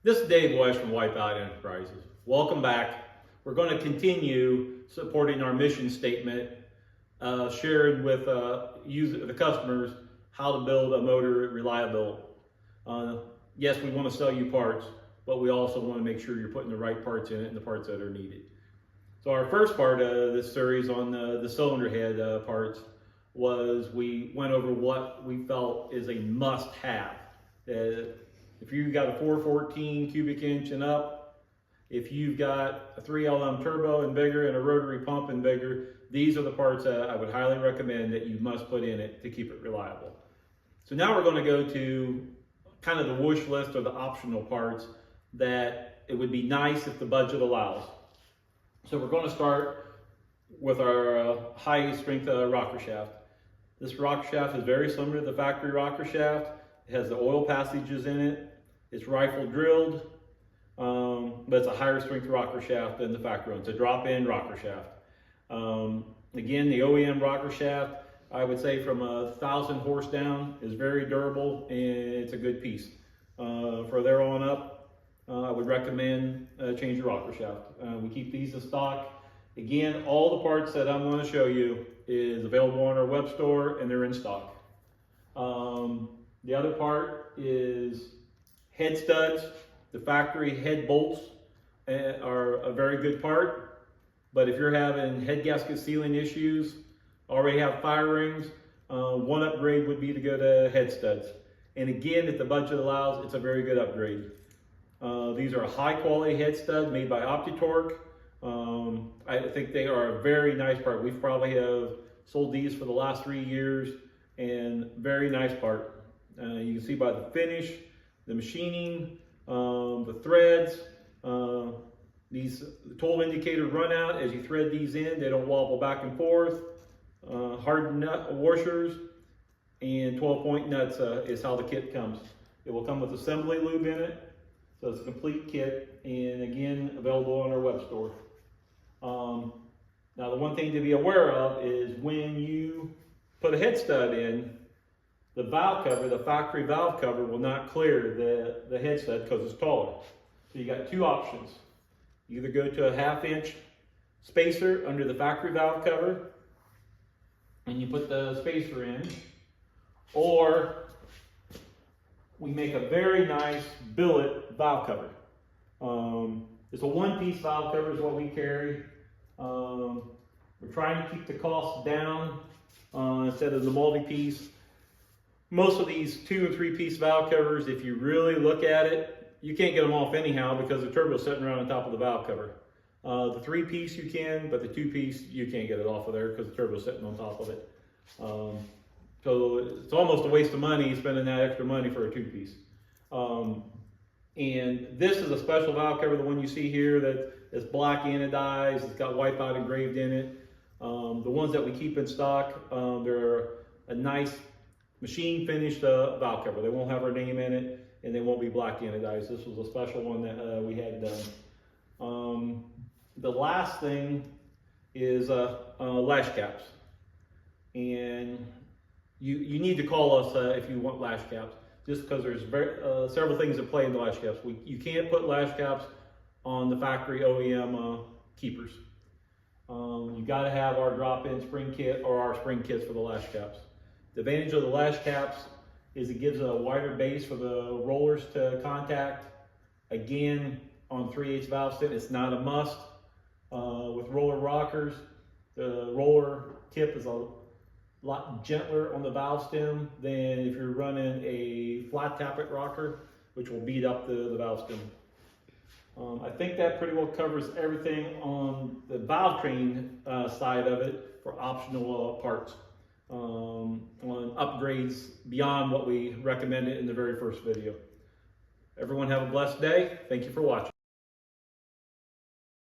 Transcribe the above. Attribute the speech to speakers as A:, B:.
A: This is Dave West from Wipeout Enterprises. Welcome back. We're going to continue supporting our mission statement, sharing with the customers how to build a motor reliable. Yes, we want to sell you parts, but we also want to make sure you're putting the right parts in it and the parts that are needed. So our first part of this series on the cylinder head parts was we went over what we felt is a must-have. If you've got a 414 cubic inch and up, if you've got a 3LM turbo and bigger and a rotary pump and bigger, these are the parts that I would highly recommend that you must put in it to keep it reliable. So now we're going to go to kind of the wish list or the optional parts that it would be nice if the budget allows. So we're going to start with our high strength rocker shaft. This rocker shaft is very similar to the factory rocker shaft. It has the oil passages in it. It's rifle drilled, but it's a higher strength rocker shaft than the factory one. It's a drop-in rocker shaft. Again, the OEM rocker shaft, I would say from 1,000 horse down, is very durable and it's a good piece. For there on up, I would recommend change your rocker shaft. We keep these in stock. Again, all the parts that I'm going to show you is available on our web store and they're in stock. The other part is head studs. The factory head bolts are a very good part, but if you're having head gasket sealing issues, already have fire rings, one upgrade would be to go to head studs. And again, if the budget allows, it's a very good upgrade. These are a high quality head stud made by OptiTorque. I think they are a very nice part. We've probably have sold these for the last 3 years and very nice part. You can see by the finish, the machining, the threads, these tool indicator run out as you thread these in. They don't wobble back and forth. Hard nut washers and 12-point nuts is how the kit comes. It will come with assembly lube in it. So it's a complete kit and again, available on our web store. Now the one thing to be aware of is when you put a head stud in, the valve cover, the factory valve cover will not clear the head stud because it's taller. So you got two options. You either go to a 1/2 inch spacer under the factory valve cover and you put the spacer in, or we make a very nice billet valve cover. It's a one-piece valve cover is what we carry. We're trying to keep the cost down instead of the multi-piece. Most of these 2 and 3 piece valve covers, if you really look at it, you can't get them off anyhow because the turbo is sitting around on top of the valve cover. The 3 piece you can, but the 2 piece you can't get it off of there because the turbo is sitting on top of it. So it's almost a waste of money spending that extra money for a 2 piece. And this is a special valve cover, the one you see here that is black anodized, it's got Wipeout engraved in it. The ones that we keep in stock, they're a nice machine finished valve cover. They won't have our name in it and they won't be black anodized. This was a special one that we had done. The last thing is lash caps. And you need to call us if you want lash caps, just because there's several things that play in the lash caps. You can't put lash caps on the factory OEM keepers. You got to have our drop-in spring kit or our spring kits for the lash caps. The advantage of the lash caps is it gives a wider base for the rollers to contact. Again, on 3/8 valve stem, it's not a must. With roller rockers, the roller tip is a lot gentler on the valve stem than if you're running a flat tappet rocker, which will beat up the valve stem. I think that pretty well covers everything on the valve train side of it for optional parts. On upgrades beyond what we recommended in the very first video. Everyone have a blessed day. Thank you for watching.